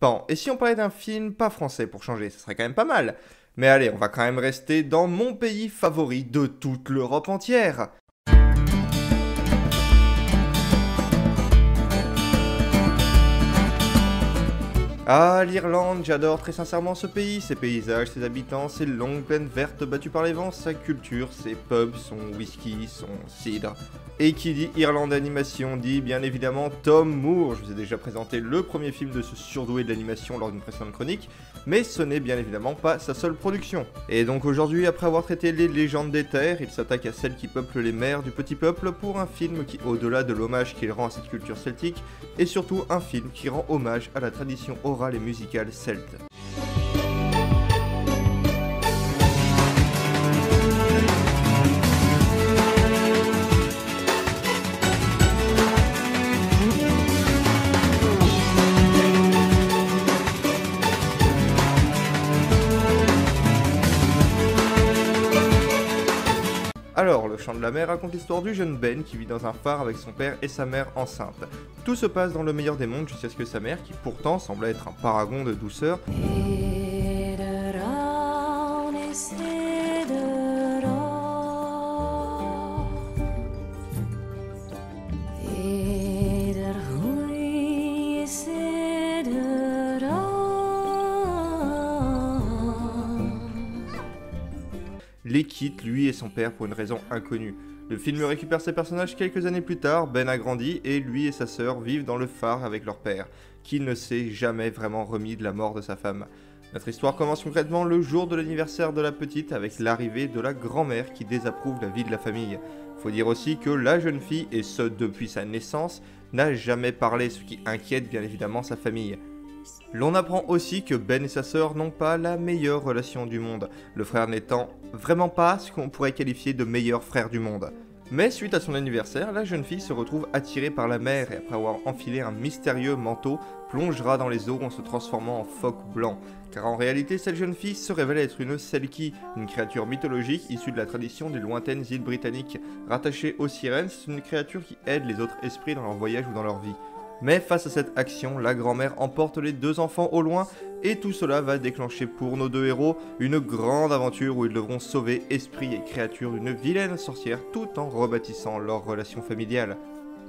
Bon, et si on parlait d'un film pas français pour changer, ça serait quand même pas mal. Mais allez, on va quand même rester dans mon pays favori de toute l'Europe entière. Ah, l'Irlande, j'adore très sincèrement ce pays, ses paysages, ses habitants, ses longues plaines vertes battues par les vents, sa culture, ses pubs, son whisky, son cidre. Et qui dit Irlande animation dit bien évidemment Tom Moore. Je vous ai déjà présenté le premier film de ce surdoué de l'animation lors d'une précédente chronique, mais ce n'est bien évidemment pas sa seule production. Et donc aujourd'hui, après avoir traité les légendes des terres, il s'attaque à celles qui peuplent les mers du petit peuple pour un film qui, au-delà de l'hommage qu'il rend à cette culture celtique, est surtout un film qui rend hommage à la tradition orale et musicale celte. Alors, le chant de la mer raconte l'histoire du jeune Ben qui vit dans un phare avec son père et sa mère enceinte. Tout se passe dans le meilleur des mondes jusqu'à ce que sa mère, qui pourtant semble être un paragon de douceur, les quitte, lui et son père, pour une raison inconnue. Le film récupère ses personnages quelques années plus tard, Ben a grandi et lui et sa sœur vivent dans le phare avec leur père, qui ne s'est jamais vraiment remis de la mort de sa femme. Notre histoire commence concrètement le jour de l'anniversaire de la petite avec l'arrivée de la grand-mère qui désapprouve la vie de la famille. Faut dire aussi que la jeune fille, et ce depuis sa naissance, n'a jamais parlé, ce qui inquiète bien évidemment sa famille. L'on apprend aussi que Ben et sa sœur n'ont pas la meilleure relation du monde, le frère n'étant vraiment pas ce qu'on pourrait qualifier de meilleur frère du monde. Mais suite à son anniversaire, la jeune fille se retrouve attirée par la mer et après avoir enfilé un mystérieux manteau, plongera dans les eaux en se transformant en phoque blanc. Car en réalité, cette jeune fille se révèle être une Selkie, une créature mythologique issue de la tradition des lointaines îles britanniques. Rattachée aux sirènes, c'est une créature qui aide les autres esprits dans leur voyage ou dans leur vie. Mais face à cette action, la grand-mère emporte les deux enfants au loin et tout cela va déclencher pour nos deux héros une grande aventure où ils devront sauver esprits et créatures d'une vilaine sorcière tout en rebâtissant leur relation familiale.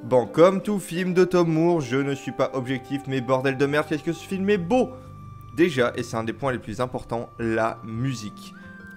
Bon, comme tout film de Tom Moore, je ne suis pas objectif, mais bordel de merde, qu'est-ce que ce film est beau! Déjà, et c'est un des points les plus importants, la musique.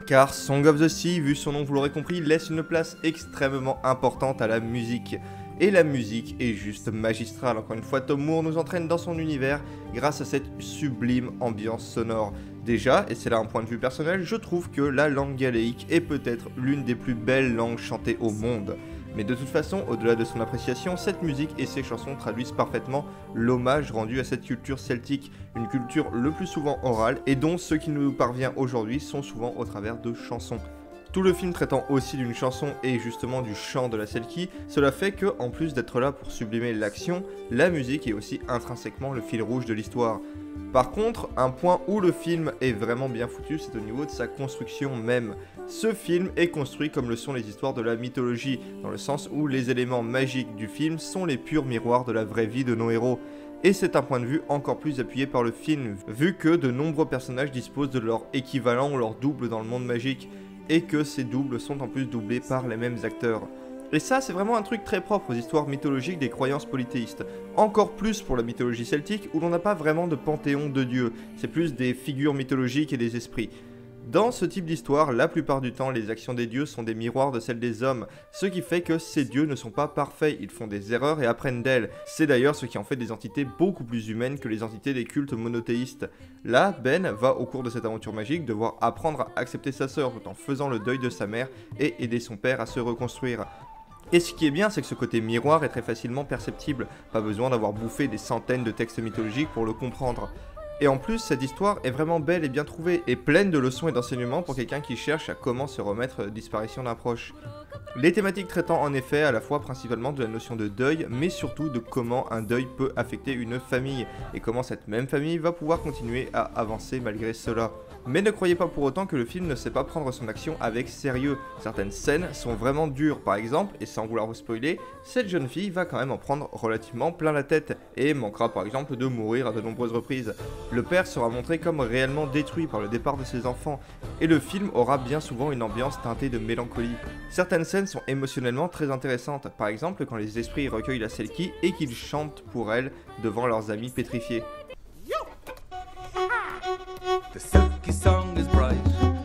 Car Song of the Sea, vu son nom vous l'aurez compris, laisse une place extrêmement importante à la musique. Et la musique est juste magistrale. Encore une fois, Tom Moore nous entraîne dans son univers grâce à cette sublime ambiance sonore. Déjà, et c'est là un point de vue personnel, je trouve que la langue galélique est peut-être l'une des plus belles langues chantées au monde. Mais de toute façon, au-delà de son appréciation, cette musique et ses chansons traduisent parfaitement l'hommage rendu à cette culture celtique, une culture le plus souvent orale et dont ce qui nous parvient aujourd'hui sont souvent au travers de chansons. Tout le film traitant aussi d'une chanson et justement du chant de la Selkie, cela fait que, en plus d'être là pour sublimer l'action, la musique est aussi intrinsèquement le fil rouge de l'histoire. Par contre, un point où le film est vraiment bien foutu, c'est au niveau de sa construction même. Ce film est construit comme le sont les histoires de la mythologie, dans le sens où les éléments magiques du film sont les purs miroirs de la vraie vie de nos héros. Et c'est un point de vue encore plus appuyé par le film, vu que de nombreux personnages disposent de leur équivalent ou leur double dans le monde magique, et que ces doubles sont en plus doublés par les mêmes acteurs. Et ça, c'est vraiment un truc très propre aux histoires mythologiques des croyances polythéistes. Encore plus pour la mythologie celtique, où l'on n'a pas vraiment de panthéon de dieux, c'est plus des figures mythologiques et des esprits. Dans ce type d'histoire, la plupart du temps, les actions des dieux sont des miroirs de celles des hommes, ce qui fait que ces dieux ne sont pas parfaits, ils font des erreurs et apprennent d'elles. C'est d'ailleurs ce qui en fait des entités beaucoup plus humaines que les entités des cultes monothéistes. Là, Ben va au cours de cette aventure magique devoir apprendre à accepter sa sœur tout en faisant le deuil de sa mère et aider son père à se reconstruire. Et ce qui est bien, c'est que ce côté miroir est très facilement perceptible, pas besoin d'avoir bouffé des centaines de textes mythologiques pour le comprendre. Et en plus, cette histoire est vraiment belle et bien trouvée, et pleine de leçons et d'enseignements pour quelqu'un qui cherche à comment se remettre de disparition d'un proche. Les thématiques traitant en effet à la fois principalement de la notion de deuil, mais surtout de comment un deuil peut affecter une famille, et comment cette même famille va pouvoir continuer à avancer malgré cela. Mais ne croyez pas pour autant que le film ne sait pas prendre son action avec sérieux. Certaines scènes sont vraiment dures, par exemple, et sans vouloir vous spoiler, cette jeune fille va quand même en prendre relativement plein la tête, et manquera par exemple de mourir à de nombreuses reprises. Le père sera montré comme réellement détruit par le départ de ses enfants, et le film aura bien souvent une ambiance teintée de mélancolie. Certaines scènes sont émotionnellement très intéressantes, par exemple quand les esprits recueillent la Selkie et qu'ils chantent pour elle devant leurs amis pétrifiés. The silky song is bright,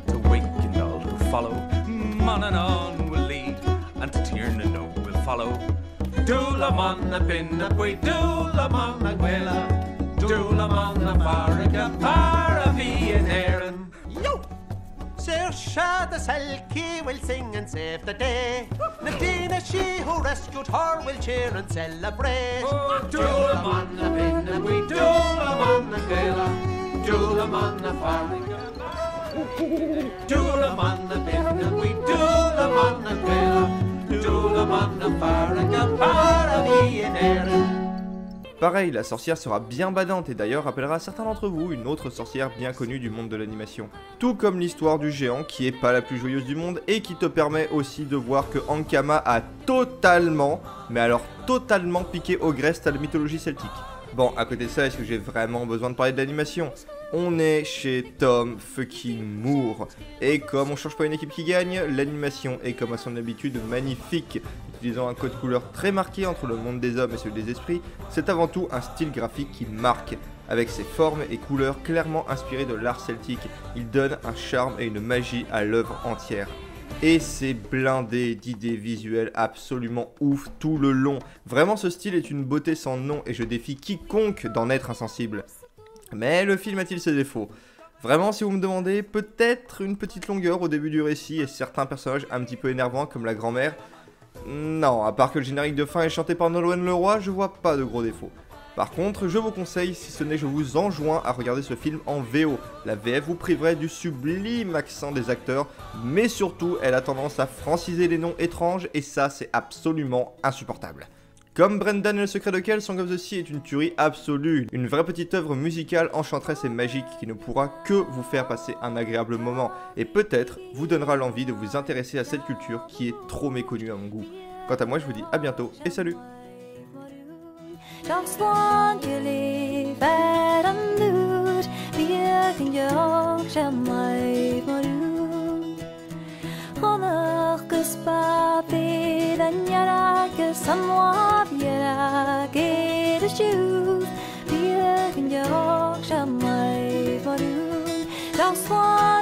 to wake and all to follow. Man and on will lead, and to turn and no will follow. Dula man a bin a bui, dula man a gwela, dula man a farriga, paravi in Erin. Yo! Sir Shah the Selkie will sing and save the day. Nadina, she who rescued her, will cheer and celebrate. Oh, dula man a bin a bui, dula man a gwela. Dula man a farriga, dula man a bin a bui, dula man a gwela, dula man a farriga, paravi in Erin. Pareil, la sorcière sera bien badante et d'ailleurs rappellera à certains d'entre vous une autre sorcière bien connue du monde de l'animation. Tout comme l'histoire du géant qui est pas la plus joyeuse du monde et qui te permet aussi de voir que Ankama a totalement, mais alors totalement piqué au greste à la mythologie celtique. Bon, à côté de ça, est-ce que j'ai vraiment besoin de parler de l'animation ? On est chez Tom fucking Moore. Et comme on change pas une équipe qui gagne, l'animation est comme à son habitude magnifique. Utilisant un code couleur très marqué entre le monde des hommes et celui des esprits, c'est avant tout un style graphique qui marque. Avec ses formes et couleurs clairement inspirées de l'art celtique, il donne un charme et une magie à l'œuvre entière. Et c'est blindé d'idées visuelles absolument ouf tout le long. Vraiment, ce style est une beauté sans nom et je défie quiconque d'en être insensible. Mais le film a-t-il ses défauts ? Vraiment, si vous me demandez, peut-être une petite longueur au début du récit et certains personnages un petit peu énervants comme la grand-mère. Non, à part que le générique de fin est chanté par Nolwenn Leroy, je vois pas de gros défauts. Par contre, je vous conseille, si ce n'est je vous enjoins à regarder ce film en VO. La VF vous priverait du sublime accent des acteurs, mais surtout, elle a tendance à franciser les noms étranges et ça, c'est absolument insupportable. Comme Brendan et le secret de Kell, Song of the Sea est une tuerie absolue, une vraie petite œuvre musicale enchanteresse et magique qui ne pourra que vous faire passer un agréable moment et peut-être vous donnera l'envie de vous intéresser à cette culture qui est trop méconnue à mon goût. Quant à moi, je vous dis à bientôt et salut! Just want you live at a mood, virkelig jag känner för du. Honörkes papilen jag samma jag är det tjuv, virkelig jag känner för du. Just want